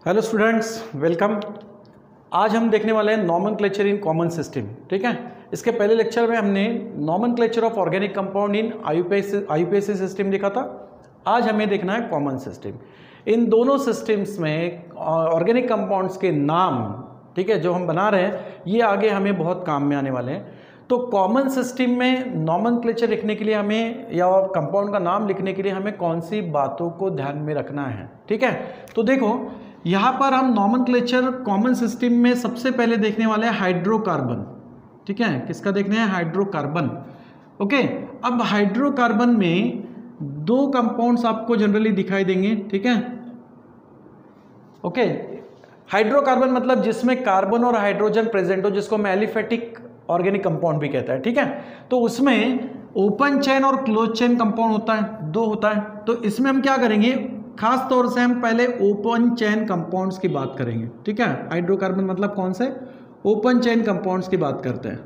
Hello students, welcome. आज हम देखने वाले हैं नॉमेनक्लेचर इन कॉमन सिस्टम। ठीक है, इसके पहले लेक्चर में हमने nomenclature of organic compound in IUPAC system देखा था। आज हमें देखना है कॉमन सिस्टम। इन दोनों सिस्टम्स में ऑर्गेनिक कंपाउंड्स के नाम, ठीक है, जो हम बना रहे हैं, ये आगे हमें बहुत काम में आने वाले हैं। तो कॉमन सिस्टम में नॉमेनक्लेचर लिखने के लिए हमें, या कंपाउंड का नाम लिखने के लिए हमें कौन सी बातों को ध्यान में रखना है। ठीक है, तो देखो यहाँ पर हम नॉमेनक्लेचर कॉमन सिस्टम में सबसे पहले देखने वाले हैं हाइड्रोकार्बन। ठीक है, किसका देखने हैं? हाइड्रोकार्बन। ओके, अब हाइड्रोकार्बन में दो कंपाउंड्स आपको जनरली दिखाई देंगे। ठीक है, ओके, हाइड्रोकार्बन मतलब जिसमें कार्बन और हाइड्रोजन प्रेजेंट हो, जिसको हम एलिफेटिक ऑर्गेनिक कंपाउंड भी कहता है। ठीक है, तो उसमें ओपन चेन और क्लोज चेन कंपाउंड होता है, दो होता है। तो इसमें हम क्या करेंगे, खास तौर से हम पहले ओपन चेन कंपाउंड्स की बात करेंगे। ठीक है, हाइड्रोकार्बन मतलब कौन से? ओपन चेन कंपाउंड्स की बात करते हैं,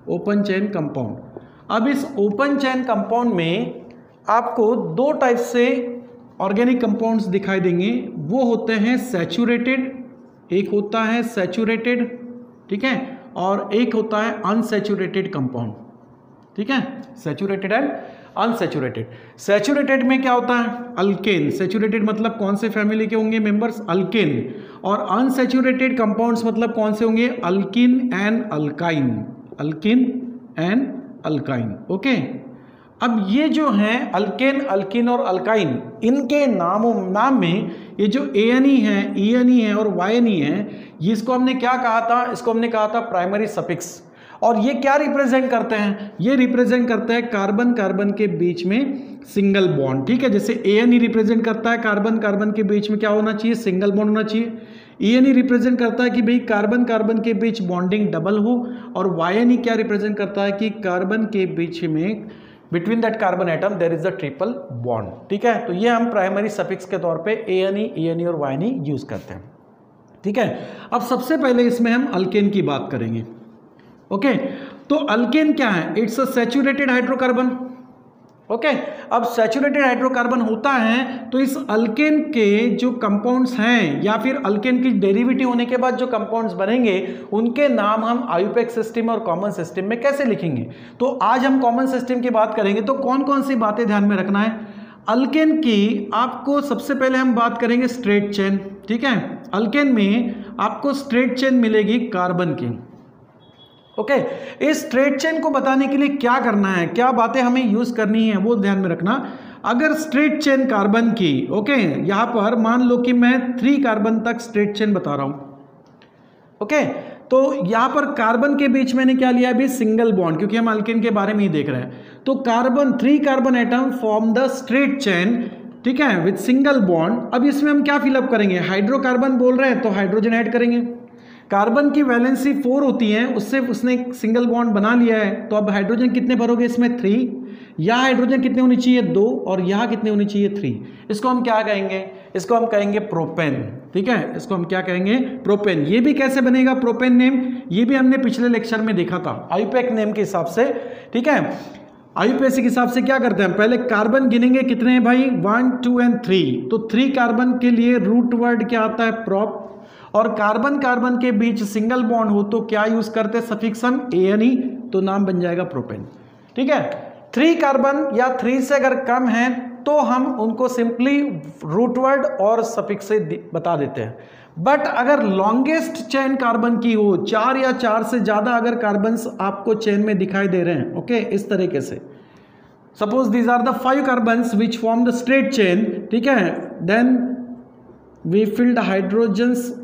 ओपन चेन कंपाउंड। अब इस ओपन चेन कंपाउंड में आपको दो टाइप से ऑर्गेनिक कंपाउंड्स दिखाई देंगे। वो होते हैं सैचुरेटेड, एक होता है सैचुरेटेड, ठीक है, और एक होता है अनसैचुरेटेड कंपाउंड। ठीक है, सैचुरेटेड एंड अनसैचुरेटेड। सैचुरेटेड में क्या होता है? अल्केन। सैचुरेटेड मतलब कौन से फैमिली के होंगे मेंबर्स? अल्केन। और अनसैचुरेटेड कंपाउंड्स मतलब कौन से होंगे? Alkene and alkyne, alkene and alkyne. Okay, अब ये जो हैं अल्केन, अल्किन और अल्काइन, इनके नाम में ये जो एएनई है, ईएनई है और वाईएनई है, इसको हमने क्या कहा था? इसको हमने कहा था प्राइमरी सफिक्स। और ये क्या रिप्रेजेंट करते हैं? ये रिप्रेजेंट करते हैं कार्बन कार्बन के बीच में सिंगल बॉन्ड। ठीक है, जैसे एएनई रिप्रेजेंट करता है कार्बन कार्बन के बीच में क्या होना चाहिए? सिंगल बॉन्ड होना चाहिए। ईएनई रिप्रेजेंट करता है कि भाई कार्बन कार्बन के बीच बॉन्डिंग डबल हो। और वाईएनई क्या रिप्रेजेंट करता है कि कार्बन के बीच में, between that carbon atom there is a triple bond. ठीक है, तो ये हम प्राइमरी सफिक्स के तौर पे एएनई, ईएनई और वाईएनई यूज करते हैं। ठीक है, अब सबसे पहले इसमें हम अल्केन की बात करेंगे। ओके, तो अल्केन क्या है? It's a saturated hydrocarbon. Okay, अब सैचुरेटेड हाइड्रोकार्बन होता है तो इस अल्केन के जो कंपाउंड्स हैं, या फिर अल्केन की डेरिवेटिव होने के बाद जो कंपाउंड्स बनेंगे, उनके नाम हम आईयूपीएसी सिस्टम और कॉमन सिस्टम में कैसे लिखेंगे। तो आज हम कॉमन सिस्टम की बात करेंगे। तो कौन कौन सी बातें ध्यान में रखना है अल्केन की? आपको सबसे पहले हम बात करेंगे स्ट्रेट चेन। ठीक है, अल्केन में आपको स्ट्रेट चेन मिलेगी कार्बन की। ओके, इस स्ट्रेट चेन को बताने के लिए क्या करना है, क्या बातें हमें यूज करनी है, वो ध्यान में रखना। अगर स्ट्रेट चेन कार्बन की, ओके, यहां पर मान लो कि मैं 3 कार्बन तक स्ट्रेट चेन बता रहा हूं। ओके, तो यहां पर कार्बन के बीच मैंने क्या लिया अभी? सिंगल बॉन्ड, क्योंकि हम अल्केन के बारे में ही देख रहे हैं। तो carbon 3 carbon atom form the straight chain, ठीक है, विद सिंगल बॉन्ड। अब इसमें हम क्या फिलअप करेंगे? हाइड्रोकार्बन बोल रहे हैं तो हाइड्रोजन ऐड करेंगे। कार्बन की वैलेंसी 4 होती है, उससे उसने एक सिंगल बॉन्ड बना लिया है। तो अब हाइड्रोजन कितने भरोगे इसमें? 3। यहाँ हाइड्रोजन कितने होनी चाहिए? 2। और यहाँ कितने होनी चाहिए? 3। इसको हम क्या कहेंगे? इसको हम कहेंगे प्रोपेन। ठीक है, इसको हम क्या कहेंगे? प्रोपेन। ये भी कैसे बनेगा प्रोपेन नेम? ये भी हमने पिछले लेक्चर में देखा था आईयूपीएसी नेम के हिसाब से। ठीक है, आईयूपीएसी के हिसाब से क्या करते हैं? पहले कार्बन गिनेंगे, कितने हैं भाई? 1, 2 एंड 3। तो 3 कार्बन के लिए रूट वर्ड क्या आता है? प्रोप। और कार्बन कार्बन के बीच सिंगल बॉन्ड हो तो क्या यूज करते हैं? सफिक्स हम एएनई, तो नाम बन जाएगा प्रोपेन। ठीक है, 3 कार्बन या 3 से अगर कम है तो हम उनको सिंपली रूट वर्ड और सफिक्स से बता देते हैं। बट अगर लॉन्गेस्ट चेन कार्बन की हो, 4 या 4 से ज्यादा अगर कार्बन्स आपको चेन में दिखाई दे रहे हैं, ओके, इस तरीके से, suppose these are the 5 carbons which form the straight chain, ठीक है, then we filled hydrogens.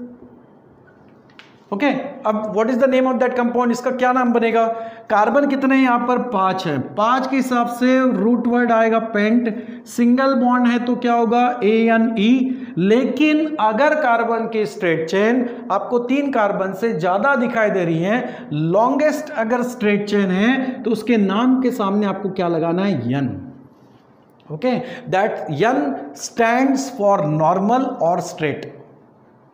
Okay, अब what is the name of that compound? इसका क्या नाम बनेगा? कार्बन कितने हैं यहाँ पर? 5 है। 5 के हिसाब से रूट वर्ड आएगा पेंट। सिंगल बॉन्ड है तो क्या होगा? ANE। लेकिन अगर कार्बन की स्ट्रेट चेन आपको 3 कार्बन से ज्यादा दिखाई दे रही है, लॉन्गेस्ट अगर स्ट्रेट चेन है, तो उसके नाम के सामने आपको क्या लगाना है? N. Okay, that N stands for normal और स्ट्रेट।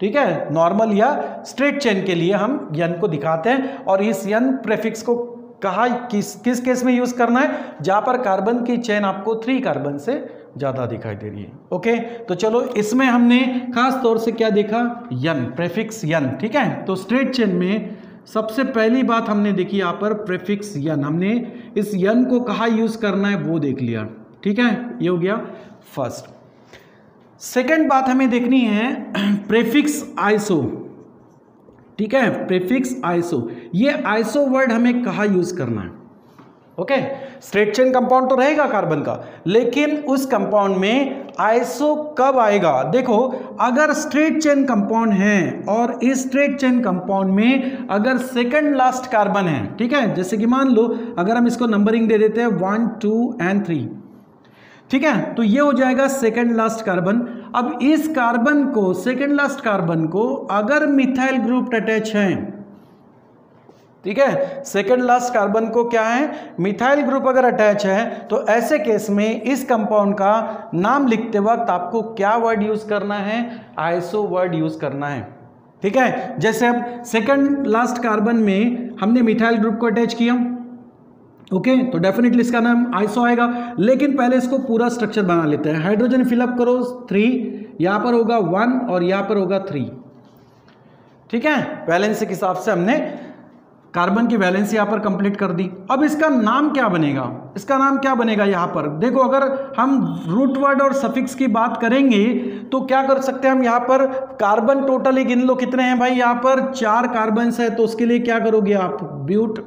ठीक है, नॉर्मल या स्ट्रेट चेन के लिए हम यन को दिखाते हैं। और इस यन प्रेफिक्स को कहा किस केस में यूज करना है? जहां पर कार्बन की चेन आपको 3 कार्बन से ज़्यादा दिखाई दे रही है। ओके, तो चलो इसमें हमने खास तौर से क्या देखा, यन, प्रेफिक्स यन। ठीक है, तो स्ट्रेट चेन में सबसे पहली बात हमने देखी यहाँ पर प्रेफिक्स यन, हमने इस यन को कहाँ यूज़ करना है वो देख लिया। ठीक है, ये हो गया फर्स्ट। सेकेंड बात हमें देखनी है प्रेफिक्स आइसो। ठीक है, प्रेफिक्स आइसो, ये आइसो वर्ड हमें कहाँ यूज़ करना है। ओके, स्ट्रेट चेन कंपाउंड तो रहेगा कार्बन का, लेकिन उस कंपाउंड में आइसो कब आएगा। देखो, अगर स्ट्रेट चेन कंपाउंड है और इस स्ट्रेट चेन कंपाउंड में अगर सेकंड लास्ट कार्बन है, ठीक है, जैसे कि मान लो अगर हम इसको नंबरिंग दे देते हैं 1, 2 एंड 3, ठीक है, तो ये हो जाएगा सेकंड लास्ट कार्बन। अब इस कार्बन को, सेकंड लास्ट कार्बन को अगर मिथाइल ग्रुप अटैच है, ठीक है, सेकंड लास्ट कार्बन को क्या है, मिथाइल ग्रुप अगर अटैच है, तो ऐसे केस में इस कंपाउंड का नाम लिखते वक्त आपको क्या वर्ड यूज करना है, आइसो वर्ड यूज करना है। ठीक है, जैसे अब सेकंड लास्ट कार्बन में हमने मिथाइल ग्रुप को अटैच किया, ओके, तो डेफिनेटली इसका नाम आइसो आएगा। लेकिन पहले इसको पूरा स्ट्रक्चर बना लेते हैं। हाइड्रोजन फिलअप करो 3, यहां पर होगा 1 और यहां पर होगा 3। ठीक है, वैलेंसी के हिसाब से हमने कार्बन की वैलेंसी यहां पर कंप्लीट कर दी। अब इसका नाम क्या बनेगा, इसका नाम क्या बनेगा यहां पर देखो, अगर हम रूट वर्ड और सफिक्स की बात करेंगे तो क्या कर सकते हैं हम, यहां पर कार्बन टोटली गिन लो कितने हैं भाई, यहां पर 4 कार्बन है, तो उसके लिए क्या करोगे आप, ब्यूट।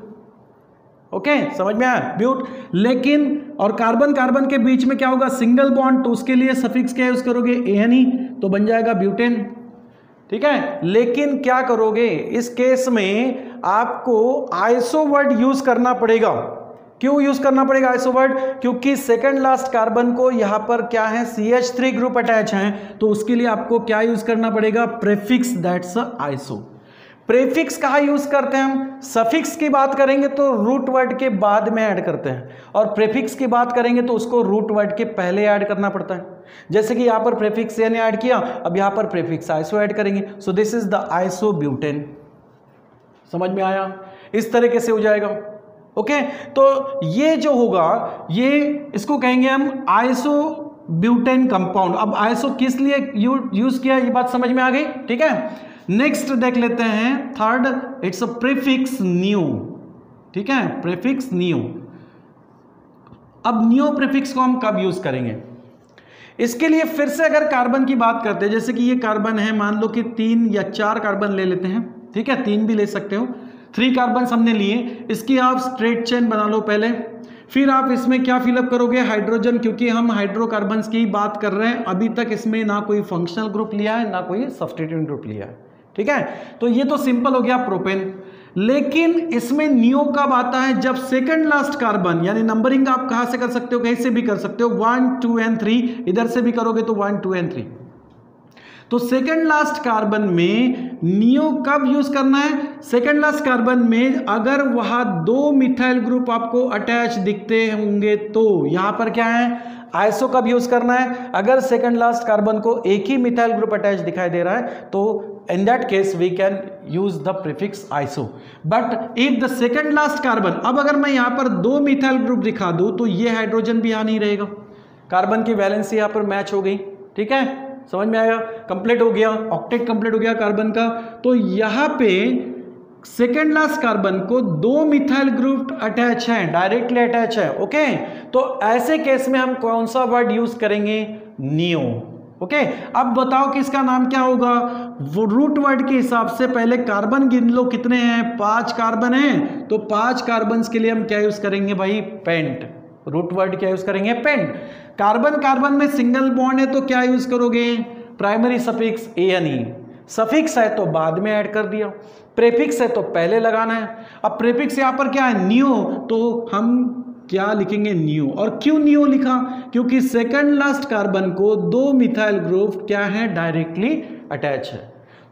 ओके, समझ में आया, ब्यूट। लेकिन और कार्बन कार्बन के बीच में क्या होगा, सिंगल बॉन्ड, तो उसके लिए सफिक्स क्या यूज करोगे, एएनई, तो बन जाएगा ब्यूटेन। ठीक है, लेकिन क्या करोगे इस केस में, आपको आइसो वर्ड यूज करना पड़ेगा। क्यों यूज करना पड़ेगा आइसो वर्ड, क्योंकि सेकंड लास्ट कार्बन को यहां पर क्या है, CH3 ग्रुप अटैच है, तो उसके लिए आपको क्या यूज करना पड़ेगा, प्रेफिक्स, दैट्स आइसो। प्रेफिक्स कहाँ यूज करते हैं हम, सफिक्स की बात करेंगे तो रूट वर्ड के बाद में ऐड करते हैं, और प्रेफिक्स की बात करेंगे तो उसको रूट वर्ड के पहले ऐड करना पड़ता है। जैसे कि यहां पर प्रेफिक्स ने ऐड किया, अब यहां पर प्रेफिक्स आइसो ऐड करेंगे, so this is the iso butane. समझ में आया, इस तरीके से हो जाएगा। ओके, तो ये जो होगा, ये इसको कहेंगे हम आइसो ब्यूटेन कंपाउंड। अब आइसो किस लिए यूज किया, ये बात समझ में आ गई। ठीक है, नेक्स्ट देख लेते हैं third, it's a prefix new. ठीक है, प्रीफिक्स न्यू। अब न्यू प्रीफिक्स को हम कब यूज करेंगे, इसके लिए फिर से अगर कार्बन की बात करते हैं, जैसे कि ये कार्बन है, मान लो कि 3 या 4 कार्बन ले लेते हैं। ठीक है, 3 भी ले सकते हो, 3 कार्बन हमने लिए, इसकी आप स्ट्रेट चेन बना लो पहले, फिर आप इसमें क्या फिलअप करोगे, हाइड्रोजन, क्योंकि हम हाइड्रोकार्बन्स की बात कर रहे हैं, अभी तक इसमें ना कोई फंक्शनल ग्रुप लिया है ना कोई सब्स्टिट्यूएंट ग्रुप लिया है। ठीक है, तो ये तो सिंपल हो गया प्रोपेन। लेकिन इसमें न्यू कब आता है, जब सेकंड लास्ट कार्बन, यानी नंबरिंग आप कहां से कर सकते हो, कहीं से भी कर सकते हो, 1, 2 एंड 3, इधर से भी करोगे तो 1, 2 एंड 3। तो सेकंड लास्ट कार्बन में नियो कब यूज करना है, सेकंड लास्ट कार्बन में अगर वहां 2 मिथाइल ग्रुप आपको अटैच दिखते होंगे, तो यहां पर क्या है, आइसो कब यूज करना है, अगर सेकंड लास्ट कार्बन को एक ही मिथाइल ग्रुप अटैच दिखाई दे रहा है, तो in that case we can use the prefix iso. But if the second last carbon, अब अगर मैं यहां पर 2 मिथाइल ग्रुप दिखा दूं, तो ये हाइड्रोजन भी यहां नहीं रहेगा, कार्बन की वैलेंसी यहां पर मैच हो गई। ठीक है, समझ में आया, कंप्लीट हो गया, ऑक्टेट कंप्लीट हो गया कार्बन का। तो यहां पे सेकेंड लास्ट कार्बन को 2 मिथाइल ग्रुप अटैच है, डायरेक्टली अटैच है। ओके, तो ऐसे केस में हम कौन सा वर्ड यूज करेंगे, नियो। ओके, अब बताओ कि इसका नाम क्या होगा, वो रूट वर्ड के हिसाब से पहले कार्बन गिन लो कितने हैं, 5 कार्बन हैं, तो 5 कार्बन के लिए हम क्या यूज करेंगे भाई, पेंट। रूट वर्ड क्या यूज करेंगे, पेंट। कार्बन कार्बन में सिंगल बॉन्ड है तो क्या यूज करोगे, प्राइमरी सफिक्स एएनई। सफिक्स है तो बाद में ऐड कर दिया, प्रीफिक्स है तो पहले लगाना है। अब प्रीफिक्स यहां पर क्या है, न्यू, तो हम क्या लिखेंगे, न्यू। और क्यों न्यू लिखा, क्योंकि सेकंड लास्ट कार्बन को 2 मिथाइल ग्रुप क्या है, डायरेक्टली अटैच है।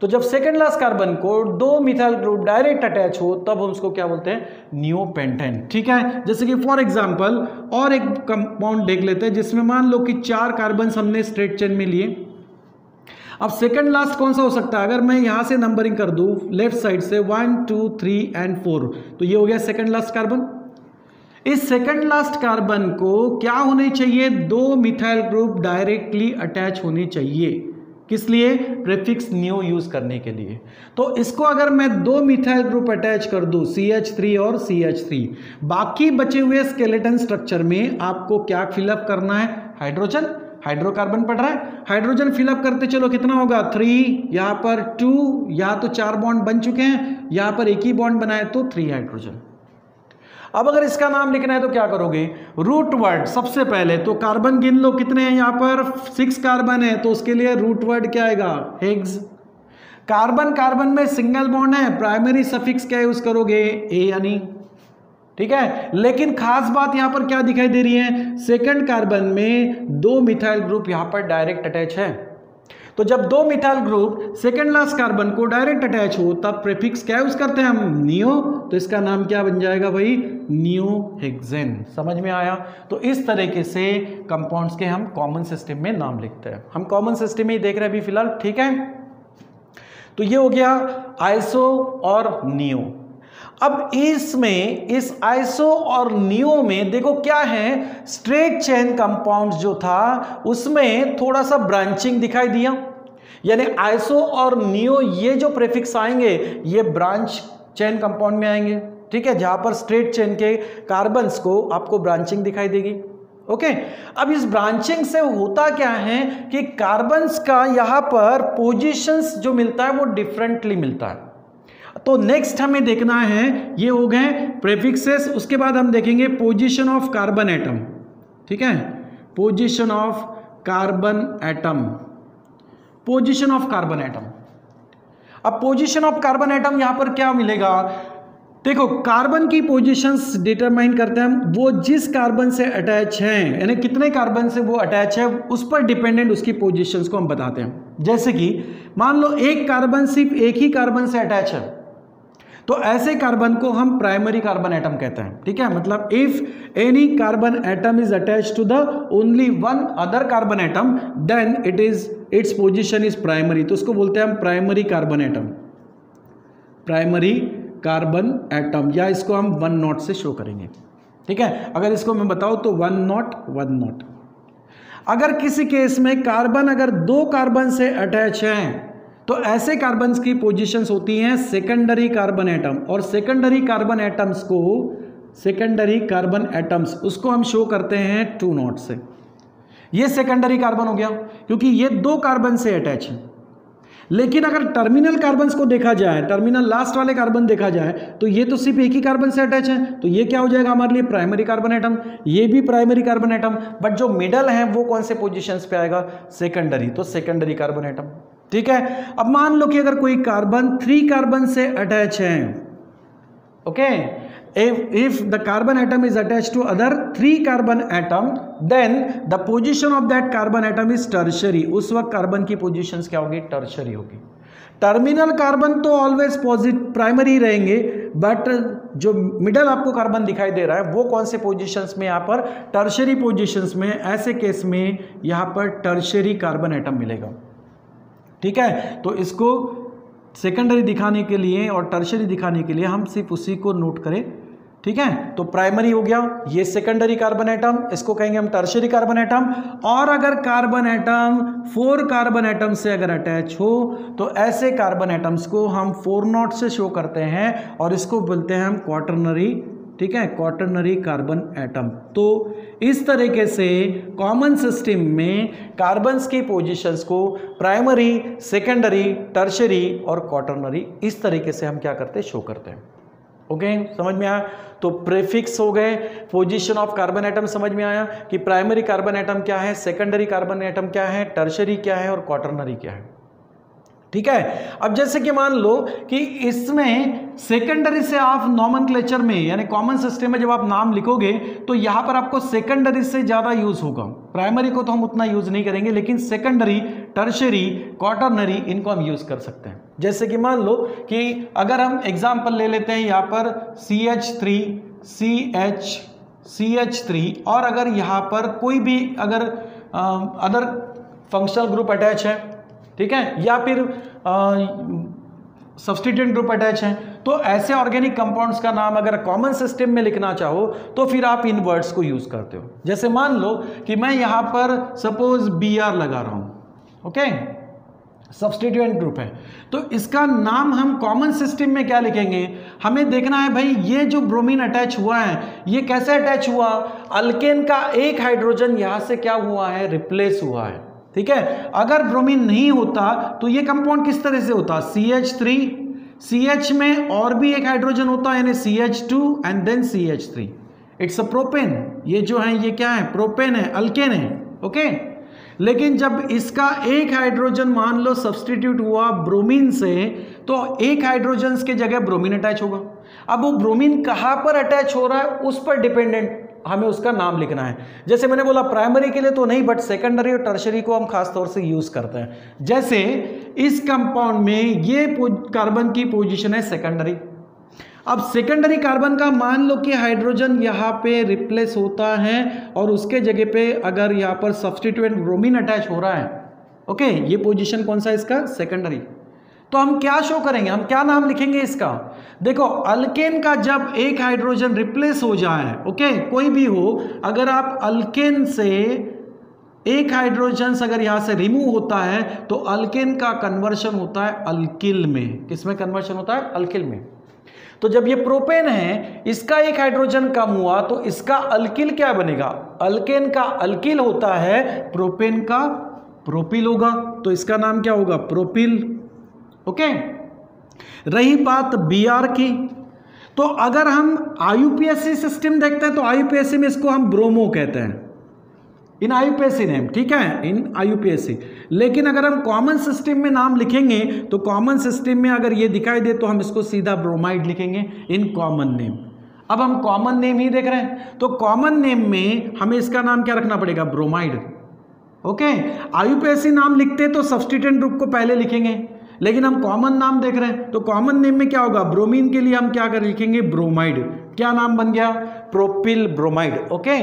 तो जब सेकंड लास्ट कार्बन को 2 मिथाइल ग्रुप डायरेक्ट अटैच हो, तब हम उसको क्या बोलते हैं, न्यू पेंटेन। ठीक है, जैसे कि फॉर एग्जांपल और एक कंपाउंड देख लेते हैं, जिसमें मान लो कि 4 कार्बन हमने स्ट्रेट चेन में लिए। अब सेकंड लास्ट कौन सा हो सकता है, अगर मैं यहां से नंबरिंग कर दूं लेफ्ट साइड से 1, 2, 3 एंड 4, तो ये हो गया सेकंड लास्ट कार्बन। इस सेकंड लास्ट कार्बन को क्या होने चाहिए, 2 मिथाइल ग्रुप डायरेक्टली अटैच होने चाहिए। किस लिए, प्रीफिक्स नियो यूज करने के लिए। तो इसको अगर मैं 2 मिथाइल ग्रुप अटैच कर दूं CH3 और CH3, बाकी बचे हुए स्केलेटन स्ट्रक्चर में आपको क्या फिलअप करना है, हाइड्रोजन, हाइड्रोकार्बन पड़ रहा है, हाइड्रोजन फिलअप करते चलो, कितना होगा 3, यहां पर 2, यहां तो 4 बॉन्ड बन चुके हैं, यहां पर एक ही बॉन्ड बनाए तो 3 हाइड्रोजन। अब अगर इसका नाम लिखना है तो क्या करोगे, रूट वर्ड सबसे पहले तो कार्बन गिन लो कितने हैं, यहां पर 6 कार्बन है तो उसके लिए रूट वर्ड क्या आएगा, हेक्स। कार्बन कार्बन में सिंगल बॉन्ड है, प्राइमरी सफिक्स क्या यूज करोगे, ए यानी, ठीक है। लेकिन खास बात यहां पर क्या दिखाई दे रही है, सेकंड कार्बन में 2 मिथाइल ग्रुप यहां पर डायरेक्ट अटैच है। तो जब 2 methyl group second last carbon को डायरेक्ट अटैच हो तब प्रीफिक्स क्या यूज करते हैं हम, नियो। तो इसका नाम क्या बन जाएगा भाई, नियोहेक्सेन। समझ में आया। तो इस तरीके से कंपाउंड्स के हम कॉमन सिस्टम में नाम लिखते हैं। हम कॉमन सिस्टम में ही देख रहे हैं अभी फिलहाल, ठीक है। तो ये हो गया आइसो और नियो। अब इसमें इस आइसो और नियो में देखो क्या है, स्ट्रेट चेन कंपाउंड जो था उसमें थोड़ा सा ब्रांचिंग दिखाई दिया, यानी आइसो और नियो ये जो प्रीफिक्स आएंगे ये ब्रांच चेन कंपाउंड में आएंगे, ठीक है, जहां पर स्ट्रेट चेन के कार्बन्स को आपको ब्रांचिंग दिखाई देगी। ओके, अब इस ब्रांचिंग से होता क्या है कि कार्बन्स का यहां पर पोजीशंस जो मिलता है वो डिफरेंटली मिलता है। तो नेक्स्ट हमें देखना है, ये हो गए प्रीफिक्सेस, उसके बाद हम देखेंगे पोजीशन ऑफ कार्बन एटम, ठीक है, position of carbon atom, position of carbon atom. अब पोजीशन ऑफ कार्बन एटम यहां पर क्या मिलेगा, देखो कार्बन की पोजीशंस डिटरमाइन करते हैं हम, वो जिस कार्बन से अटैच हैं, यानी कितने कार्बन से वो अटैच है उस पर डिपेंडेंट उसकी पोजीशंस को हम बताते हैं। जैसे कि मान लो एक कार्बन सिर्फ एक ही कार्बन से अटैच है, तो ऐसे कार्बन को हम प्राइमरी कार्बन एटम कहते हैं, ठीक है। मतलब if any carbon atom is attached to the only one other carbon atom then its position is primary, तो उसको बोलते हैं हम primary carbon atom, primary carbon atom, या इसको हम 1 नॉट से शो करेंगे, ठीक है। अगर इसको मैं बताऊं तो 1 नॉट 1 नॉट। अगर किसी केस में कार्बन अगर 2 कार्बन से अटैच हैं तो ऐसे कार्बन्स की पोजीशंस होती हैं सेकेंडरी कार्बन एटम, और सेकेंडरी कार्बन एटम्स को, सेकेंडरी कार्बन एटम्स उसको हम शो करते हैं 2 नॉट से। ये सेकेंडरी कार्बन हो गया क्योंकि ये 2 कार्बन से अटैच है। लेकिन अगर टर्मिनल कार्बन्स को देखा जाए, टर्मिनल लास्ट वाले कार्बन देखा जाए, तो ये तो सिर्फ एक ही कार्बन से अटैच है, तो ये क्या हो जाएगा हमारे लिए प्राइमरी कार्बन एटम, ये भी प्राइमरी कार्बन एटम, बट जो मिडल है वो कौन से पोजीशंस पे आएगा, सेकेंडरी, तो सेकेंडरी कार्बन एटम, ठीक है। अब मान लो कि अगर कोई कार्बन 3 कार्बन से अटैच है, okay, if the carbon atom is attached to other 3 carbon atom then the position of that carbon atom is tertiary, उस वक्त कार्बन की पोजीशंस क्या होगी, टर्शरी होगी। टर्मिनल कार्बन तो ऑलवेज प्राइमरी रहेंगे, बट जो मिडल आपको कार्बन दिखाई दे रहा है वो कौन से पोजीशंस में, यहाँ पर टर्शरी पोजीशंस में। ऐसे केस में यहाँ पर टर्शरी कार्बन एटम मिलेगा, ठीक है। तो इसको सेकेंडरी दिखाने के लिए और टर्शरी दिखाने के लिए हम सिर्फ उसी को नोट करें, ठीक है। तो प्राइमरी हो गया ये सेकेंडरी कार्बन एटम, इसको कहेंगे हम टर्शरी कार्बन एटम। और अगर कार्बन एटम 4 कार्बन एटम से अगर अटैच हो तो ऐसे कार्बन एटम्स को हम 4 नॉट से शो करते हैं और इसको बोलते हैं हम क्वाटरनरी, ठीक है, क्वाटरनरी कार्बन एटम। तो इस तरीके से कॉमन सिस्टम में कार्बन्स की पोजीशंस को प्राइमरी, सेकेंडरी, टर्शरी और क्वाटरनरी इस तरीके से हम क्या करते हैं, शो करते हैं। ओके, समझ में आया। तो प्रीफिक्स हो गए, पोजीशन ऑफ कार्बन एटम समझ में आया कि प्राइमरी कार्बन एटम क्या है, सेकेंडरी कार्बन एटम क्या है, टर्शरी क्या है और क्वाटरनरी क्या है, ठीक है। अब जैसे कि मान लो कि इसमें सेकेंडरी से आप नॉमेनक्लेचर में यानी कॉमन सिस्टम में जब आप नाम लिखोगे तो यहां पर आपको सेकेंडरी से ज्यादा यूज होगा, प्राइमरी को तो हम उतना यूज नहीं करेंगे, लेकिन सेकेंडरी, टर्शरी, क्वाटरनरी इनको हम यूज कर सकते हैं। जैसे कि मान लो कि अगर हम एग्जाम्पल ले लेते हैं यहां पर CH3, CH3 और अगर यहां पर कोई भी अगर अदर फंक्शनल ग्रुप अटैच है, ठीक है, या फिर सब्स्टिट्यूएंट ग्रुप अटैच है। तो ऐसे ऑर्गेनिक कंपाउंड्स का नाम अगर कॉमन सिस्टम में लिखना चाहो तो फिर आप इन वर्ड्स को यूज करते हो। जैसे मान लो कि मैं यहां पर सपोज Br लगा रहा हूं, ओके, सब्स्टिट्यूएंट ग्रुप है, तो इसका नाम हम कॉमन सिस्टम में क्या लिखेंगे, हमें देखना है भाई ये जो ब्रोमीन अटैच हुआ है ये कैसे अटैच हुआ, अल्केन का एक हाइड्रोजन यहां से क्या हुआ है, रिप्लेस हुआ है। ठीक है, अगर ब्रोमीन नहीं होता तो ये कंपाउंड किस तरह से होता, CH3, CH में और भी एक हाइड्रोजन होता है यानी CH2 and then CH3, it's a propane. ये जो है ये क्या है, प्रोपेन है, अल्केन है, ओके। लेकिन जब इसका एक हाइड्रोजन मान लो सब्स्टिट्यूट हुआ ब्रोमीन से, तो एक हाइड्रोजन के जगह ब्रोमीन अटैच होगा। अब वो ब्रोमीन कहां पर अटैच हो रहा है उस पर डिपेंडेंट हमें उसका नाम लिखना है। जैसे मैंने बोला प्राइमरी के लिए तो नहीं, बट सेकेंडरी और टर्शरी को हम खास तौर से यूज करते हैं। जैसे इस कंपाउंड में ये कार्बन की पोजीशन है सेकेंडरी। अब सेकेंडरी कार्बन का मान लो कि हाइड्रोजन यहाँ पे रिप्लेस होता है और उसके जगह पे अगर यहाँ पर सब्स्टिट्यूएंट ब्रोमीन अटैच हो रहा है, ओके, ये पोजीशन कौन सा इसका, सेकेंडरी। तो हम क्या शो करेंगे, हम क्या नाम लिखेंगे इसका, देखो अल्केन का जब एक हाइड्रोजन रिप्लेस हो जाए, ओके, कोई भी हो, अगर आप अल्केन से एक हाइड्रोजन अगर यहां से रिमूव होता है तो अल्केन का कन्वर्शन होता है अल्किल में। किसमें कन्वर्शन होता है, अल्किल में। तो जब ये प्रोपेन है, इसका एक हाइड्रोजन कम हुआ तो इसका अल्किल क्या बनेगा, अल्केन का अल्किल होता है, प्रोपेन का प्रोपिल होगा, तो इसका नाम क्या होगा, प्रोपिल, ओके। रही बात Br की, तो अगर हम IUPAC सिस्टम देखते हैं तो IUPAC में इसको हम ब्रोमो कहते हैं, इन IUPAC नेम, ठीक है, इन IUPAC। लेकिन अगर हम कॉमन सिस्टम में नाम लिखेंगे तो कॉमन सिस्टम में अगर ये दिखाई दे तो हम इसको सीधा ब्रोमाइड लिखेंगे इन कॉमन नेम। अब हम कॉमन नेम ही देख रहे हैं तो कॉमन नेम में हमें इसका नाम क्या रखना पड़ेगा, ब्रोमाइड, ओके। IUPAC नाम लिखते तो सब्स्टिट्यूएंट ग्रुप को पहले लिखेंगे, लेकिन हम कॉमन नाम देख रहे हैं तो कॉमन नेम में क्या होगा, ब्रोमीन के लिए हम क्या कर लिखेंगे, ब्रोमाइड। क्या नाम बन गया, प्रोपिल ब्रोमाइड, ओके।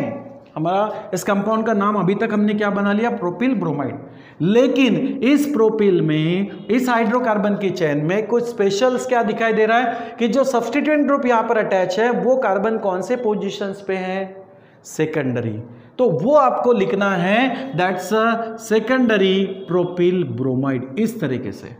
हमारा इस कंपाउंड का नाम अभी तक हमने क्या बना लिया, प्रोपिल ब्रोमाइड। लेकिन इस प्रोपिल में, इस हाइड्रोकार्बन की चेन में कुछ स्पेशल्स क्या दिखाई दे रहा है कि जो सब्स्टिट्यूएंट ग्रुप यहां पर अटैच है वो कार्बन कौन से पोजीशंस पे है, सेकेंडरी। तो वो आपको लिखना है, that's a secondary propyl bromide, इस तरीके से।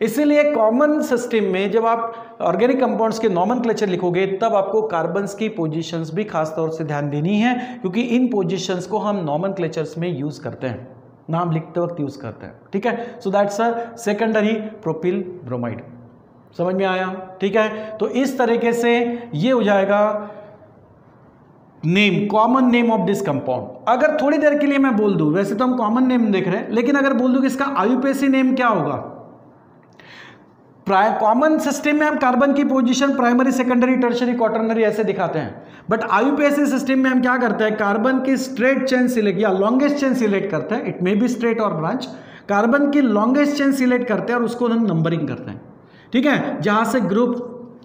इसीलिए कॉमन सिस्टम में जब आप ऑर्गेनिक कंपाउंड्स के नॉमेनक्लेचर लिखोगे तब आपको कार्बन्स की पोजीशंस भी खास तौर से ध्यान देनी है, क्योंकि इन पोजीशंस को हम नॉमेनक्लेचर्स में यूज करते हैं, नाम लिखते वक्त यूज करते हैं, ठीक है। So that's a secondary propyl bromide, समझ में आया, ठीक है। तो इस तरीके से ये हो जाएगा name, common name of this compound. अगर थोड़ी देर के लिए मैं बोल दूं, वैसे तो हम कॉमन नेम देख रहे हैं, लेकिन अगर बोल दूं कि इसका IUPAC नेम क्या होगा, कॉमन सिस्टम में हम कार्बन की position primary, secondary, tertiary, quaternary ऐसे दिखाते हैं, बट IUPAC सिस्टम में हम क्या करते हैं, कार्बन की स्ट्रेट चेन सिलेक्ट या लॉन्गेस्ट चेन सिलेक्ट करते हैं, इट मे बी स्ट्रेट और ब्रांच, कार्बन की लॉन्गेस्ट चेन सिलेक्ट करते हैं और उसको हम नंबरिंग करते हैं, ठीक है। जहां से ग्रुप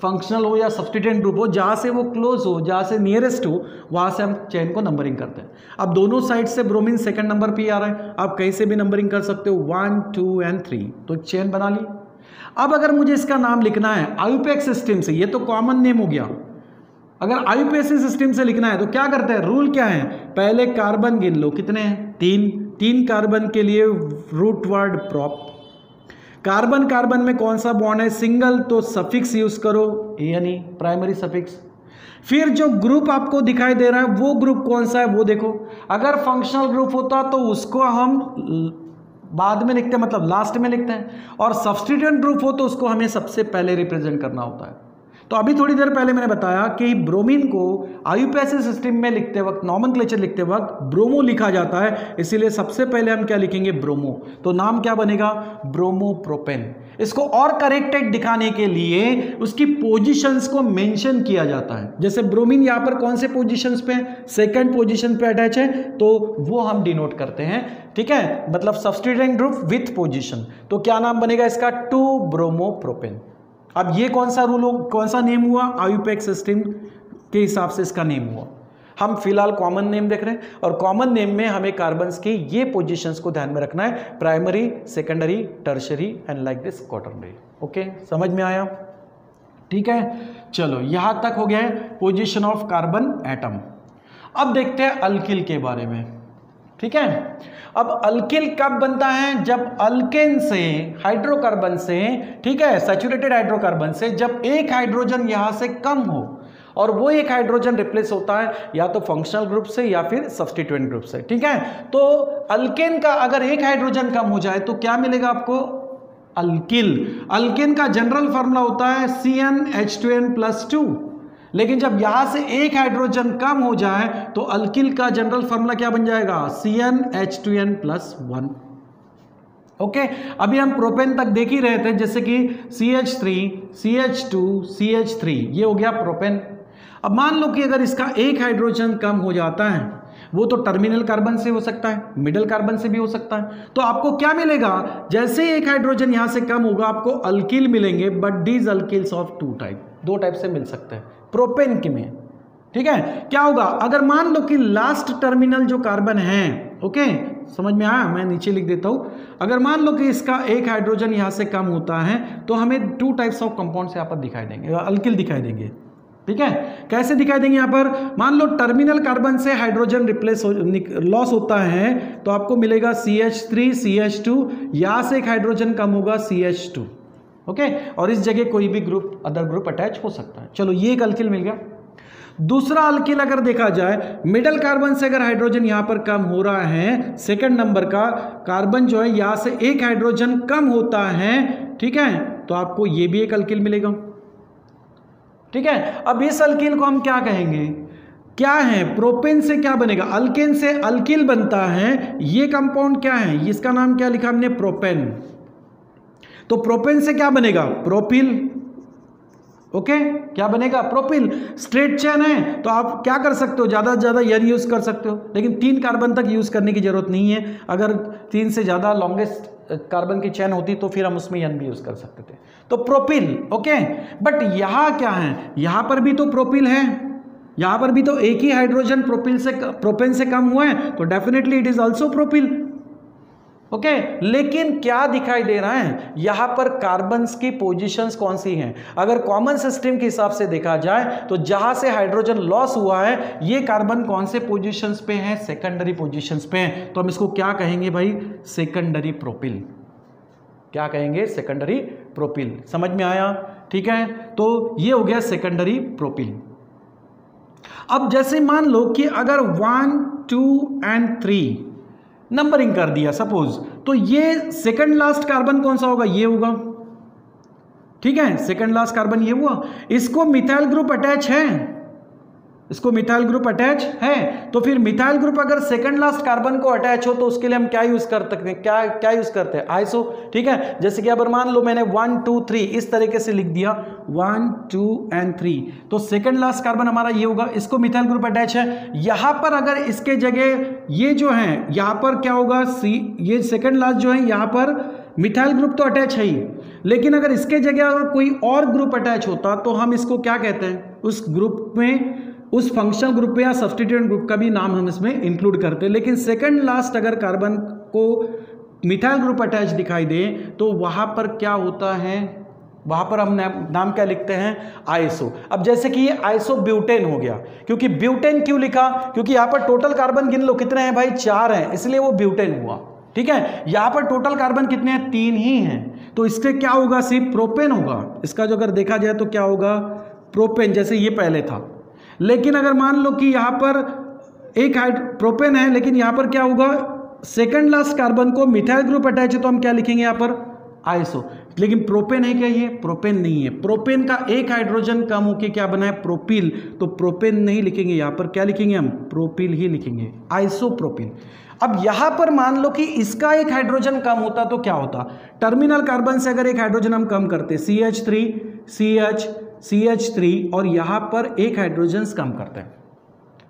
फंक्शनल हो या सब्स्टिट्यूएंट ग्रुप हो, जहां से वो क्लोज हो, जहां से नियरेस्ट हो, वहां से हम चेन को नंबरिंग करते हैं। अब दोनों साइड से ब्रोमीन सेकंड नंबर पे आ रहा है, आप कहीं से भी नंबरिंग कर सकते हो, 1, 2 एंड 3, तो एक चेन बना ली। अब अगर मुझे इसका नाम लिखना है IUPAC सिस्टम से, ये तो कॉमन नेम हो गया, अगर IUPAC सिस्टम से लिखना है तो क्या करते हैं, रूल क्या है, पहले कार्बन गिन लो, कितने हैं, 3 कार्बन के लिए रूट वर्ड प्रॉप, कार्बन में कौन सा बॉन्ड है, सिंगल, तो सफिक्स यूज करो, यानी प्राइमरी सफिक्स। फिर जो ग्रुप आपको दिखाई दे रहा है वो ग्रुप कौन सा है वो देखो, अगर फंक्शनल ग्रुप होता तो उसको हम बाद में लिखते हैं, मतलब लास्ट में लिखते हैं, और सब्स्टिट्यूएंट ग्रुप हो तो उसको हमें सबसे पहले रिप्रेजेंट करना होता है। तो अभी थोड़ी देर पहले मैंने बताया कि ब्रोमीन को IUPAC सिस्टम में लिखते वक्त, नॉमेनक्लेचर लिखते वक्त ब्रोमो लिखा जाता है, इसीलिए सबसे पहले हम क्या लिखेंगे, ब्रोमो। तो नाम क्या बनेगा, ब्रोमोप्रोपेन। इसको और करेक्टेड दिखाने के लिए उसकी पोजीशंस को मेंशन किया जाता है, जैसे ब्रोमीन यहाँ पर कौन से पोजीशंस पे, सेकंड पोजीशन पे अटैच है, तो वो हम डिनोट करते हैं, ठीक है, मतलब सब्स्टिट्यूएंट ग्रुप विथ पोजीशन। तो क्या नाम बनेगा इसका, 2 ब्रोमोप्रोपेन। अब ये कौन सा रूल हो, कौन सा नेम हुआ, IUPAC सिस्टम के हिसाब से इसका नेम हुआ। हम फिलहाल कॉमन नेम देख रहे हैं, और कॉमन नेम में हमें कार्बन्स की ये पोजीशंस को ध्यान में रखना है, primary, secondary, tertiary and like this quaternary. Okay, समझ में आया? ठीक है, चलो यहां तक हो गया है पोजीशन ऑफ कार्बन एटम। अब देखते हैं अल्किल के बारे में। ठीक है, अब अल्किल कब बनता है? जब अल्केन से, हाइड्रोकार्बन से, ठीक है, सैचुरेटेड हाइड्रोकार्बन से जब एक हाइड्रोजन यहां से कम हो, और वो एक हाइड्रोजन रिप्लेस होता है या तो फंक्शनल ग्रुप से या फिर सब्स्टिट्यूएंट ग्रुप से। ठीक है, तो अल्केन का अगर एक हाइड्रोजन कम हो जाए तो क्या मिलेगा आपको? अल्किल। अल्केन का जनरल फार्मूला होता है CnH2n+2, लेकिन जब यहां से एक हाइड्रोजन कम हो जाए तो अल्किल का जनरल फार्मूला क्या बन जाएगा? CnH2n+1। ओके, अभी हम प्रोपेन तक देख ही रहे थे, जैसे कि CH3, CH2, CH3, ये हो गया प्रोपेन। अब मान लो कि अगर इसका एक हाइड्रोजन कम हो जाता है, वो तो टर्मिनल कार्बन से हो सकता है, मिडल कार्बन से भी हो सकता है, तो आपको क्या मिलेगा? जैसे एक हाइड्रोजन यहां से कम होगा आपको अल्किल मिलेंगे, बट दीज अल्किल्स ऑफ दो टाइप से मिल सकते हैं प्रोपेन के में। ठीक है, क्या होगा अगर मान लो कि लास्ट टर्मिनल जो कार्बन है, ओके, समझ में आया? मैं नीचे लिख देता हूं। अगर मान लो कि इसका एक हाइड्रोजन यहां से कम होता है तो हमें 2 टाइप्स ऑफ कंपाउंड्स यहां पर दिखाई देंगे, अल्किल दिखाई देंगे। ठीक है, कैसे दिखाई देंगे? यहां पर मान लो टर्मिनल कार्बन से हाइड्रोजन लॉस होता है तो आपको मिलेगा CH3, CH2, यहां से एक हाइड्रोजन कम होगा CH2। ओके, और इस जगह कोई भी ग्रुप, अदर ग्रुप अटैच हो सकता है। चलो, ये एक अल्किल मिल गया। दूसरा अल्किल अगर देखा जाए, मिडल कार्बन से अगर हाइड्रोजन यहां पर कम हो रहा है, सेकंड नंबर का कार्बन जो है यहां से एक हाइड्रोजन कम होता है, ठीक है, तो आपको ये भी एक अल्किल मिलेगा। ठीक है, अब इस अल्किल को हम क्या कहेंगे? क्या है? प्रोपेन से क्या बनेगा? अल्केन से अल्किल बनता है। ये कंपाउंड क्या है? इसका नाम क्या लिखा हमने? प्रोपेन। तो प्रोपेन से क्या बनेगा? प्रोपिल। ओके, क्या बनेगा? प्रोपिल। स्ट्रेट चेन है तो आप क्या कर सकते हो? ज्यादा से ज्यादा एन यूज कर सकते हो, लेकिन 3 कार्बन तक यूज करने की जरूरत नहीं है। अगर 3 से ज्यादा लॉन्गेस्ट कार्बन की चेन होती तो फिर हम उसमें एन भी यूज कर सकते थे। तो प्रोपिल। ओके, बट यहां क्या है? यहां पर भी तो प्रोपिल है, यहां पर भी तो एक ही हाइड्रोजन प्रोपेन से कम हुआ है, तो definitely it is also propyl. Okay, लेकिन क्या दिखाई दे रहा है? यहां पर कार्बन्स की पोजीशंस कौन सी हैं? अगर कॉमन सिस्टम के हिसाब से देखा जाए तो जहां से हाइड्रोजन लॉस हुआ है ये कार्बन कौन से पोजीशंस पे हैं? सेकेंडरी पोजीशंस पे हैं। तो हम इसको क्या कहेंगे भाई? Secondary propyl. क्या कहेंगे? Secondary propyl. समझ में आया? ठीक है, तो ये हो गया सेकेंडरी प्रोपिल। अब जैसे मान लो कि अगर 1, 2 एंड 3 नंबरिंग कर दिया सपोज, तो ये सेकंड लास्ट कार्बन कौन सा होगा? ये होगा। ठीक है, सेकंड लास्ट कार्बन ये हुआ। इसको मिथाइल ग्रुप अटैच है, इसको मिथाइल ग्रुप अटैच है, तो फिर मिथाइल ग्रुप अगर सेकंड लास्ट कार्बन को अटैच हो तो उसके लिए हम क्या यूज कर सकते हैं? क्या यूज करते हैं? आइसो। ठीक है, जैसे कि अगर मान लो मैंने 1, 2, 3 इस तरीके से लिख दिया 1, 2 एंड 3, तो सेकंड लास्ट कार्बन हमारा ये होगा, इसको मिथाइल ग्रुप अटैच है। यहां पर अगर इसके जगह ये जो है यहां पर क्या होगा? ये सेकंड लास्ट जो है यहां पर मिथाइल ग्रुप तो अटैच है ही, लेकिन अगर इसके जगह अगर कोई और ग्रुप अटैच होता तो हम इसको क्या कहते हैं? उस ग्रुप में, उस फंक्शनल ग्रुप या सब्स्टिट्यूएंट ग्रुप का भी नाम हम इसमें इंक्लूड करते हैं। लेकिन सेकंड लास्ट अगर कार्बन को मिथाइल ग्रुप अटैच दिखाई दे तो वहां पर क्या होता है? वहां पर हम नाम क्या लिखते हैं? आइसो। अब जैसे कि ये आइसो ब्यूटेन हो गया, क्योंकि ब्यूटेन क्यों लिखा? क्योंकि यहां पर टोटल कार्बन गिन लो कितने हैं भाई? 4 हैं, इसलिए वो ब्यूटेन हुआ। ठीक है, यहां पर टोटल कार्बन कितने हैं? 3 ही हैं, तो इससे क्या होगा? सिर्फ प्रोपेन होगा। इसका जो अगर देखा जाए तो क्या होगा? प्रोपेन, जैसे ये पहले था। लेकिन अगर मान लो कि यहां पर एक प्रोपेन है, लेकिन यहां पर क्या होगा? सेकंड लास्ट कार्बन को मिथाइल ग्रुप अटैच है, तो हम क्या लिखेंगे यहां पर? आइसो। लेकिन प्रोपेन है क्या? ये प्रोपेन नहीं है। प्रोपेन का एक हाइड्रोजन कम होकर क्या बना है? प्रोपिल। तो प्रोपेन नहीं लिखेंगे यहां पर, क्या लिखेंगे हम? प्रोपिल ही लिखेंगे, आइसोप्रोपिल। अब यहां पर मान लो कि इसका एक हाइड्रोजन कम होता तो क्या होता? टर्मिनल कार्बन से अगर एक हाइड्रोजन हम कम करते, CH3, CH3, और यहां पर एक हाइड्रोजन कम करते हैं।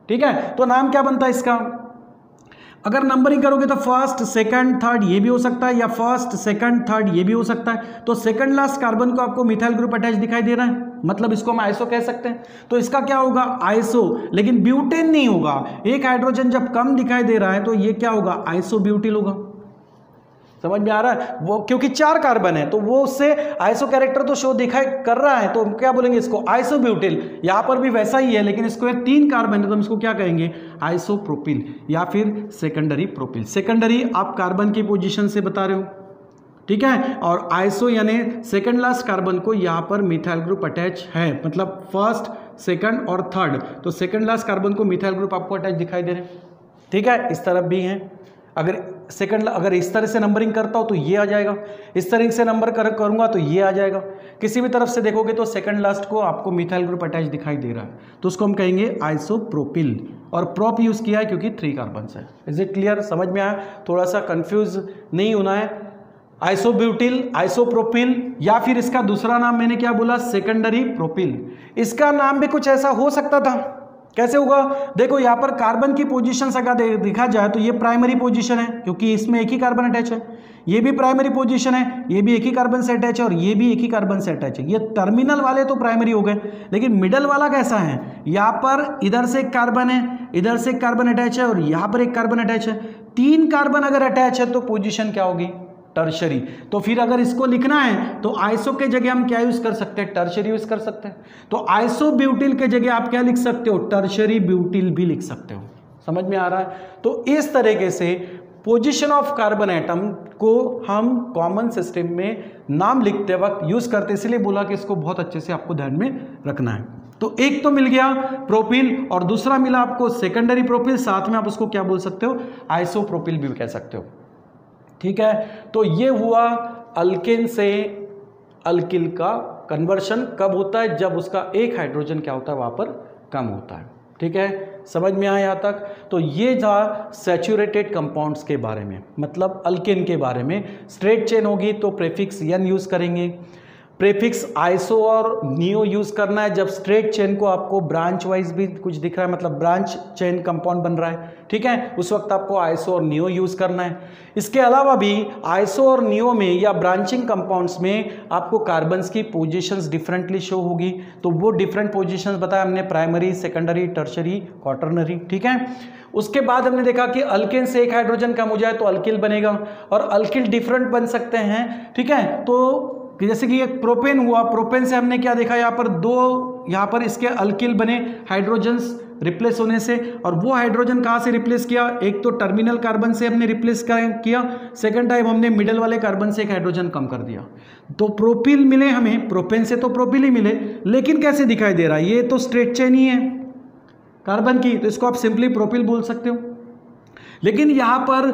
ठीक है, तो नाम क्या बनता है इसका? अगर नंबरिंग करोगे तो फर्स्ट सेकंड थर्ड ये भी हो सकता है, या फर्स्ट सेकंड थर्ड ये भी हो सकता है। तो सेकंड लास्ट कार्बन को आपको मिथाइल ग्रुप अटैच दिखाई दे रहा है, मतलब इसको हम आइसो कह सकते हैं। तो इसका क्या होगा, आइसो, लेकिन ब्यूटेन नहीं होगा। एक हाइड्रोजन जब कम दिखाई दे रहा है तो ये क्या होगा, आइसोब्यूटिल होगा। समझ में आ रहा है, वो क्योंकि 4 कार्बन है तो वो उससे आइसो कैरेक्टर तो शो दिखाई कर रहा है, तो हम क्या बोलेंगे इसको, आइसोब्यूटिल। यहां पर भी वैसा ही है, लेकिन इसको 3 कार्बन है तो हम इसको क्या कहेंगे, आइसोप्रोपिल या फिर सेकेंडरी प्रोपिल। सेकेंडरी आप कार्बन की पोजीशन से बता रहे हो, ठीक है, और आइसो यानी सेकंड लास्ट कार्बन को यहां पर मिथाइल ग्रुप अटैच है, मतलब फर्स्ट सेकंड और थर्ड, तो सेकंड लास्ट कार्बन को मिथाइल ग्रुप आपको अटैच दिखाई दे रहे हैं, ठीक है। इस तरफ भी हैं, अगर इस तरह से नंबरिंग करता हो तो ये आ जाएगा, इस तरह से नंबर करूंगा तो ये आ जाएगा। किसी भी तरफ से देखोगे तो सेकंड लास्ट को आपको मिथाइल ग्रुप अटैच दिखाई दे रहा है, तो उसको हम कहेंगे आइसोप्रोपिल, और प्रोप यूज किया है क्योंकि 3 कार्बन है। इज इट क्लियर, समझ में आया, थोड़ा सा कंफ्यूज नहीं होना है। आइसोब्यूटिल, आइसोप्रोपिल, या फिर इसका दूसरा नाम मैंने क्या बोला, सेकेंडरी प्रोपिल। इसका नाम भी कुछ ऐसा हो सकता था, कैसे होगा, देखो यहाँ पर कार्बन की पोजीशन अगर देखा जाए तो ये प्राइमरी पोजीशन है क्योंकि इसमें एक ही कार्बन अटैच है, ये भी प्राइमरी पोजीशन है, ये भी एक ही कार्बन से अटैच है और ये भी एक ही कार्बन से अटैच है। ये टर्मिनल वाले तो प्राइमरी हो गए, लेकिन मिडल वाला कैसा है, यहाँ पर इधर से एक कार्बन है, इधर से एक कार्बन अटैच है और यहाँ पर एक कार्बन अटैच है। 3 कार्बन अगर अटैच है तो पोजीशन क्या होगी, टर्शरी। तो फिर अगर इसको लिखना है तो आइसो के जगह हम क्या यूज कर सकते हैं, टर्शरी यूज कर सकते हैं। तो आइसोब्यूटिल के जगह आप क्या लिख सकते हो, टर्शरी ब्यूटिल भी लिख सकते हो। समझ में आ रहा है, तो इस तरीके से पोजीशन ऑफ कार्बन एटम को हम कॉमन सिस्टम में नाम लिखते वक्त यूज करते, इसलिए बोला कि इसको बहुत अच्छे से आपको ध्यान में रखना है। तो एक तो मिल गया प्रोपिल और दूसरा मिला आपको सेकेंडरी प्रोपिल, साथ में आप उसको क्या बोल सकते हो, आइसोप्रोपिल भी कह सकते हो, ठीक है। तो ये हुआ अल्केन से अल्किल का कन्वर्शन कब होता है, जब उसका एक हाइड्रोजन क्या होता है वहां पर कम होता है, ठीक है। समझ में आया यहाँ तक, तो ये था सैचुरेटेड कंपाउंड्स के बारे में, मतलब अल्केन के बारे में। स्ट्रेट चेन होगी तो प्रीफिक्स एन यूज करेंगे, प्रीफिक्स आइसो और नियो यूज करना है। जब स्ट्रेट चेन को आपको ब्रांच वाइज भी कुछ दिख रहा है, मतलब ब्रांच चेन कंपाउंड बन रहा है, ठीक है, उस वक्त आपको आइसो और नियो यूज करना है। इसके अलावा भी आइसो और नियो में या ब्रांचिंग कंपाउंड्स में आपको कार्बन्स की पोजीशंस डिफरेंटली शो होगी, तो वो डिफरेंट पोजीशंस बताया हमने, प्राइमरी, सेकेंडरी, टर्शरी, क्वाटरनरी, ठीक है। उसके बाद हमने देखा कि अल्केन से एक हाइड्रोजन कम हो जाए तो अल्किल बनेगा, और अल्किल डिफरेंट बन सकते हैं, ठीक है। तो जैसे कि एक प्रोपेन हुआ, प्रोपेन से हमने क्या देखा, यहाँ पर 2 यहाँ पर इसके अल्किल बने हाइड्रोजन्स रिप्लेस होने से, और वो हाइड्रोजन कहाँ से रिप्लेस किया, एक तो टर्मिनल कार्बन से हमने रिप्लेस किया, सेकंड टाइम हमने मिडल वाले कार्बन से एक हाइड्रोजन कम कर दिया, तो प्रोपिल मिले हमें। प्रोपेन से तो प्रोपिल ही मिले, लेकिन कैसे दिखाई दे रहा है, ये तो स्ट्रेट चेन ही है कार्बन की, तो इसको आप सिंपली प्रोपिल बोल सकते हो। लेकिन यहाँ पर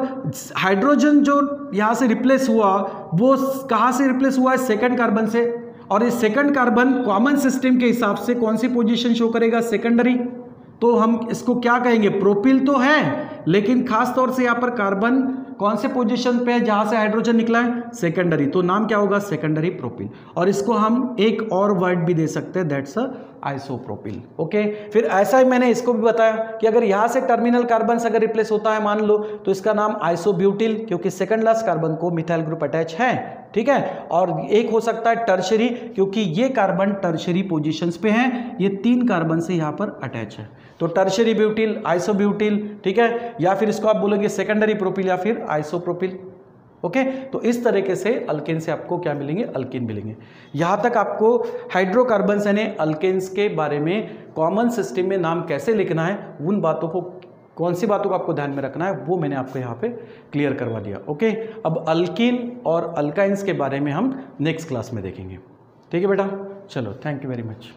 हाइड्रोजन जो यहाँ से रिप्लेस हुआ वो कहाँ से रिप्लेस हुआ है, सेकंड कार्बन से, और इस सेकंड कार्बन कॉमन सिस्टम के हिसाब से कौन सी पोजीशन शो करेगा, सेकेंडरी। तो हम इसको क्या कहेंगे, प्रोपिल तो है, लेकिन खास तौर से यहाँ पर कार्बन कौन से पोजीशन पे है जहाँ से हाइड्रोजन निकला है, सेकेंडरी, तो नाम क्या होगा, सेकेंडरी प्रोपिल। और इसको हम एक और वर्ड भी दे सकते हैं, दैट्स अ आइसोप्रोपिल, ओके। फिर ऐसा ही मैंने इसको भी बताया कि अगर यहाँ से टर्मिनल कार्बन से अगर रिप्लेस होता है मान लो, तो इसका नाम आइसोब्यूटिल, क्योंकि सेकंड लास्ट कार्बन को मिथाइल ग्रुप अटैच है, ठीक है। और एक हो सकता है टर्शरी, क्योंकि ये कार्बन टर्शरी पोजीशंस पे हैं, ये 3 कार्बन से यहाँ पर अटैच है, तो टर्शरी ब्यूटिल, आइसोब्यूटिल, ठीक है, या फिर इसको आप बोलोगे सेकेंडरी प्रोपिल या फिर आइसोप्रोपिल, ओके। तो इस तरीके से अल्केन से आपको क्या मिलेंगे, अल्कीन मिलेंगे। यहाँ तक आपको हाइड्रोकार्बन्स यानी अल्केन्स के बारे में कॉमन सिस्टम में नाम कैसे लिखना है, उन बातों को, कौन सी बातों को आपको ध्यान में रखना है, वो मैंने आपको यहाँ पे क्लियर करवा दिया, ओके। अब अल्कीन और अल्काइंस के बारे में हम नेक्स्ट क्लास में देखेंगे, ठीक है बेटा। चलो, थैंक यू वेरी मच।